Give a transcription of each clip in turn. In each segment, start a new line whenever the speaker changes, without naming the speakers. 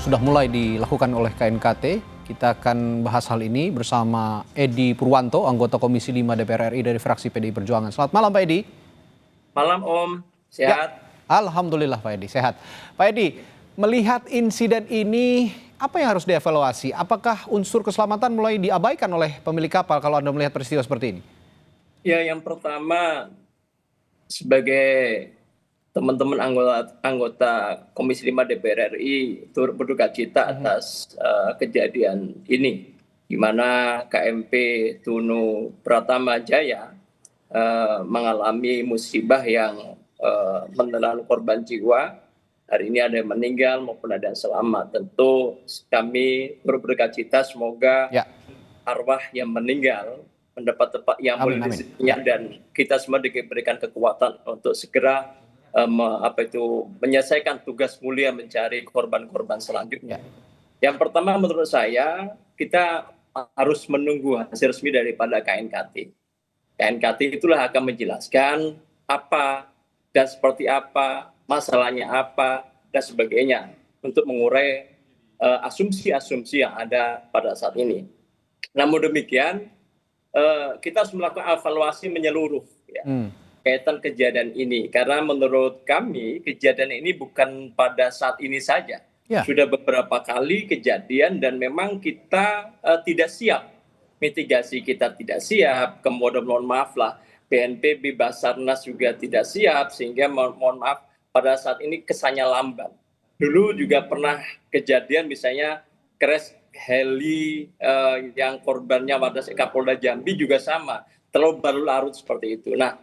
sudah mulai dilakukan oleh KNKT. Kita akan bahas hal ini bersama Edi Purwanto, anggota Komisi 5 DPR RI dari fraksi PDI Perjuangan. Selamat malam Pak Edi.
Malam Om,
Ya,
sehat?
alhamdulillah Pak Edi, sehat. Pak Edi, melihat insiden ini, apa yang harus dievaluasi? Apakah unsur keselamatan mulai diabaikan oleh pemilik kapal kalau Anda melihat peristiwa seperti ini?
Ya, yang pertama sebagai teman-teman anggota Komisi 5 DPR RI turut berduka cita atas kejadian ini, di mana KMP Tunu Pratama Jaya mengalami musibah yang menelan korban jiwa. Hari ini ada yang meninggal maupun ada yang selamat. Tentu kami turut berduka cita, semoga
Ya,
arwah yang meninggal mendapat tempat yang
amin,
mulia
amin.
dan kita semua diberikan kekuatan untuk segera menyelesaikan tugas mulia mencari korban-korban selanjutnya.
Ya.
Yang pertama menurut saya kita harus menunggu hasil resmi daripada KNKT. KNKT itulah akan menjelaskan apa dan seperti apa, masalahnya apa dan sebagainya untuk mengurai asumsi-asumsi yang ada pada saat ini. Namun demikian, kita harus melakukan evaluasi menyeluruh ya, kaitan kejadian ini. Karena menurut kami kejadian ini bukan pada saat ini saja.
Ya.
Sudah beberapa kali kejadian dan memang kita tidak siap. Mitigasi kita tidak siap, kemudian mohon maaf lah, BNPB, Basarnas juga tidak siap, sehingga mohon maaf pada saat ini kesannya lamban. Dulu juga pernah kejadian misalnya crash heli yang korbannya Wadas Kapolda Jambi juga sama, terlalu baru larut seperti itu. Nah,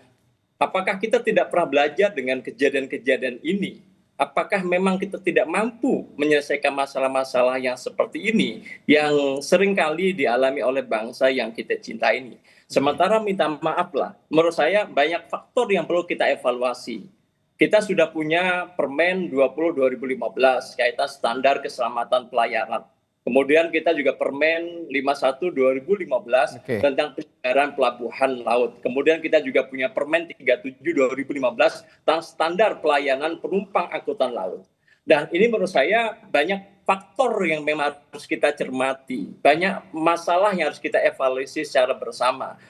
apakah kita tidak pernah belajar dengan kejadian-kejadian ini? Apakah memang kita tidak mampu menyelesaikan masalah-masalah yang seperti ini, yang seringkali dialami oleh bangsa yang kita cintai ini? Sementara minta maaf lah, menurut saya banyak faktor yang perlu kita evaluasi. Kita sudah punya Permen 20/2015 kaitan standar keselamatan pelayaran. Kemudian kita juga Permen 51/2015 tentang penyelenggaraan pelabuhan laut. Kemudian kita juga punya Permen 37/2015 tentang standar pelayanan penumpang angkutan laut. Dan ini menurut saya banyak faktor yang memang harus kita cermati. Banyak masalah yang harus kita evaluasi secara bersama.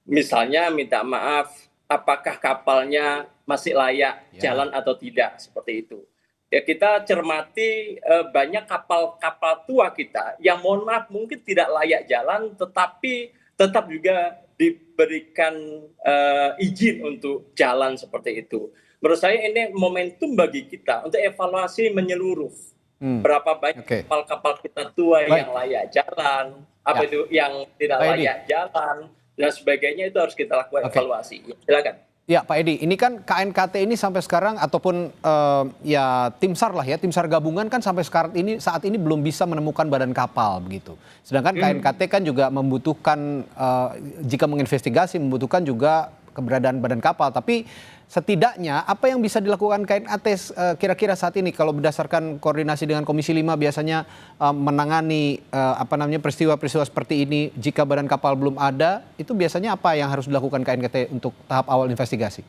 Misalnya minta maaf, apakah kapalnya masih layak jalan atau tidak, seperti itu. Ya, kita cermati banyak kapal-kapal tua kita yang mohon maaf mungkin tidak layak jalan, tetapi tetap juga diberikan izin untuk jalan seperti itu. Menurut saya ini momentum bagi kita untuk evaluasi menyeluruh. Berapa banyak kapal-kapal kita tua yang layak jalan, apa itu yang tidak layak jalan, dan sebagainya, itu harus kita lakukan evaluasi. Silakan.
Ya Pak Edi, ini kan KNKT ini sampai sekarang ataupun ya tim SAR lah ya, tim SAR gabungan kan sampai sekarang ini saat ini belum bisa menemukan badan kapal begitu. Sedangkan KNKT kan juga membutuhkan jika menginvestigasi membutuhkan juga keberadaan badan kapal. Tapi setidaknya apa yang bisa dilakukan KNKT kira-kira saat ini kalau berdasarkan koordinasi dengan Komisi 5 biasanya menangani peristiwa-peristiwa seperti ini jika badan kapal belum ada, itu biasanya apa yang harus dilakukan KNKT untuk tahap awal investigasi?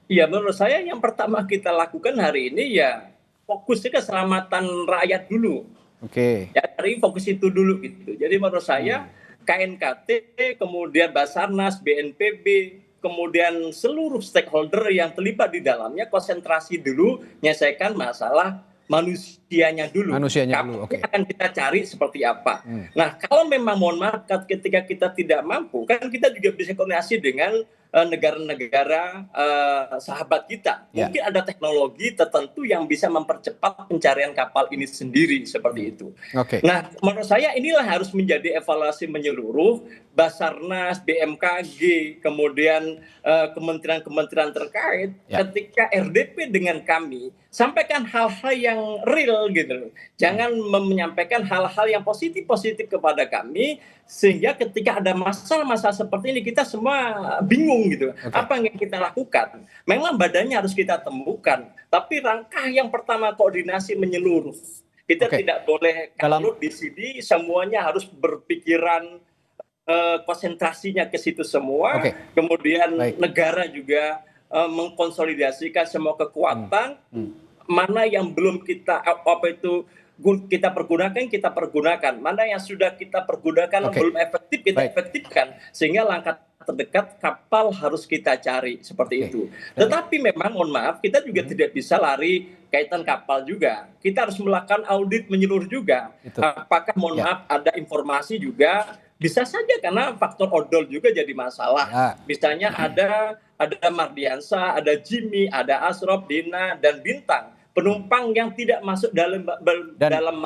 Iya, menurut saya yang pertama kita lakukan hari ini ya fokusnya keselamatan rakyat dulu. Ya, hari ini fokus itu dulu gitu. Jadi menurut saya KNKT, kemudian Basarnas, BNPB, kemudian seluruh stakeholder yang terlibat di dalamnya konsentrasi dulu menyelesaikan masalah manusianya dulu. Akan kita cari seperti apa. Nah, kalau memang mohon maaf ketika kita tidak mampu, kan kita juga bisa koordinasi dengan negara-negara sahabat kita. Mungkin ada teknologi tertentu yang bisa mempercepat pencarian kapal ini sendiri seperti itu. Nah, menurut saya inilah harus menjadi evaluasi menyeluruh Basarnas, BMKG, kemudian kementerian-kementerian terkait ketika RDP dengan kami sampaikan hal-hal yang real gitu. Jangan menyampaikan hal-hal yang positif kepada kami sehingga ketika ada masalah-masalah seperti ini kita semua bingung gitu. Apa yang kita lakukan? Memang badannya harus kita temukan, tapi langkah yang pertama koordinasi menyeluruh. Kita tidak boleh kalau di sini semuanya harus berpikiran konsentrasinya ke situ semua. Kemudian negara juga mengkonsolidasikan semua kekuatan. Mana yang belum kita kita pergunakan. Mana yang sudah kita pergunakan
Oke.
belum efektif, kita
Baik.
efektifkan. Sehingga langkah terdekat kapal harus kita cari seperti
Oke.
itu. Tetapi memang mohon maaf, kita juga tidak bisa lari kaitan kapal juga. Kita harus melakukan audit menyeluruh juga.
Itu.
Apakah mohon
Ya.
maaf ada informasi juga, bisa saja karena faktor odol juga jadi masalah.
Ya.
Misalnya ada Mardiansa, ada Jimmy, ada Asrop, Dina, dan Bintang. Penumpang yang tidak masuk dalam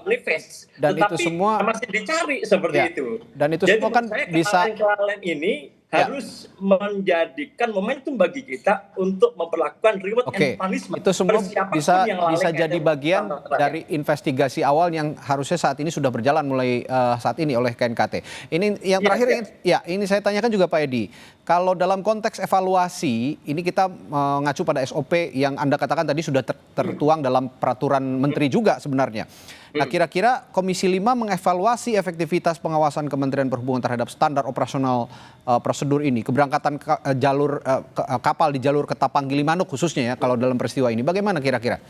manifest,
dan itu
tetapi
semua
masih dicari seperti
ya,
itu.
dan itu
Jadi
semua kan
menurut saya
bisa
kelalaian ini
ya.
harus menjadikan momentum bagi kita untuk memperlakukan reward
Oke,
and punishment.
itu semua
Siapapun
bisa
yang lalai
bisa jadi
kaitan
bagian
sama terakhir.
dari investigasi awal yang harusnya saat ini sudah berjalan mulai saat ini oleh KNKT. Ini yang terakhir, ini saya tanyakan juga Pak Edi. Kalau dalam konteks evaluasi, ini kita mengacu pada SOP yang Anda katakan tadi sudah tertuang dalam peraturan menteri juga sebenarnya. Nah, kira-kira Komisi 5 mengevaluasi efektivitas pengawasan Kementerian Perhubungan terhadap standar operasional prosedur ini, keberangkatan kapal di jalur Ketapang Gilimanuk khususnya ya, kalau dalam peristiwa ini. Bagaimana kira-kira?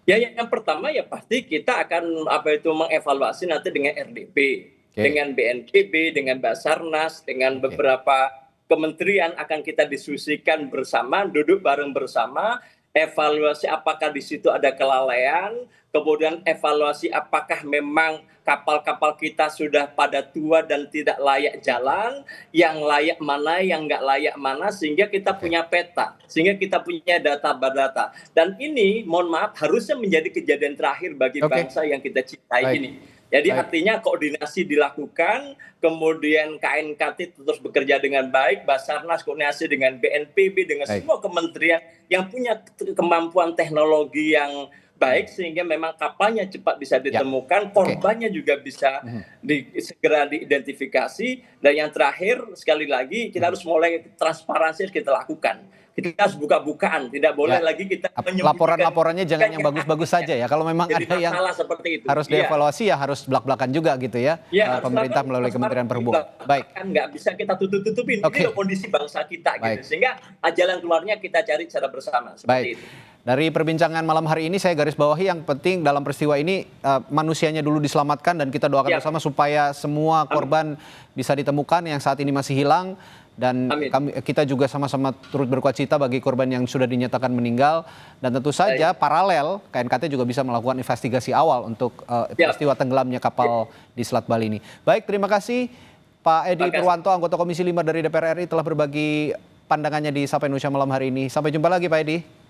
Ya, yang pertama ya pasti kita akan mengevaluasi nanti dengan RDP, dengan BNPB, dengan Basarnas, dengan beberapa kementerian akan kita diskusikan bersama, duduk bareng bersama, evaluasi apakah di situ ada kelalaian, kemudian evaluasi apakah memang kapal-kapal kita sudah pada tua dan tidak layak jalan, yang layak mana, yang nggak layak mana, sehingga kita punya peta, sehingga kita punya data. Dan ini, mohon maaf, harusnya menjadi kejadian terakhir bagi bangsa yang kita cintai ini. Jadi artinya koordinasi dilakukan, kemudian KNKT terus bekerja dengan baik, Basarnas koordinasi dengan BNPB, dengan semua kementerian yang punya kemampuan teknologi yang baik, sehingga memang kapalnya cepat bisa ditemukan, korbannya juga bisa segera diidentifikasi. Dan yang terakhir, sekali lagi, kita harus mulai transparansi kita lakukan. Kita harus buka-bukaan, tidak boleh lagi kita menyembunyikan.
Laporan-laporannya jangan yang bagus-bagus saja ya. Kalau memang ada yang
seperti itu,
harus dievaluasi ya harus belak-belakan juga gitu ya. Pemerintah melalui Kementerian Perhubungan. Baik.
Nggak bisa kita tutupin. Ini kondisi bangsa kita gitu. Sehingga jalan keluarnya kita cari secara bersama. Seperti itu.
Dari perbincangan malam hari ini saya garis bawahi yang penting dalam peristiwa ini manusianya dulu diselamatkan dan kita doakan bersama supaya semua korban bisa ditemukan yang saat ini masih hilang. Dan kita juga sama-sama turut berduka-cita bagi korban yang sudah dinyatakan meninggal. Dan tentu saja paralel KNKT juga bisa melakukan investigasi awal untuk peristiwa tenggelamnya kapal di Selat Bali ini. Baik, terima kasih Pak Edi Purwanto, anggota Komisi 5 dari DPR RI telah berbagi pandangannya di Sapa Indonesia malam hari ini. Sampai jumpa lagi Pak Edi.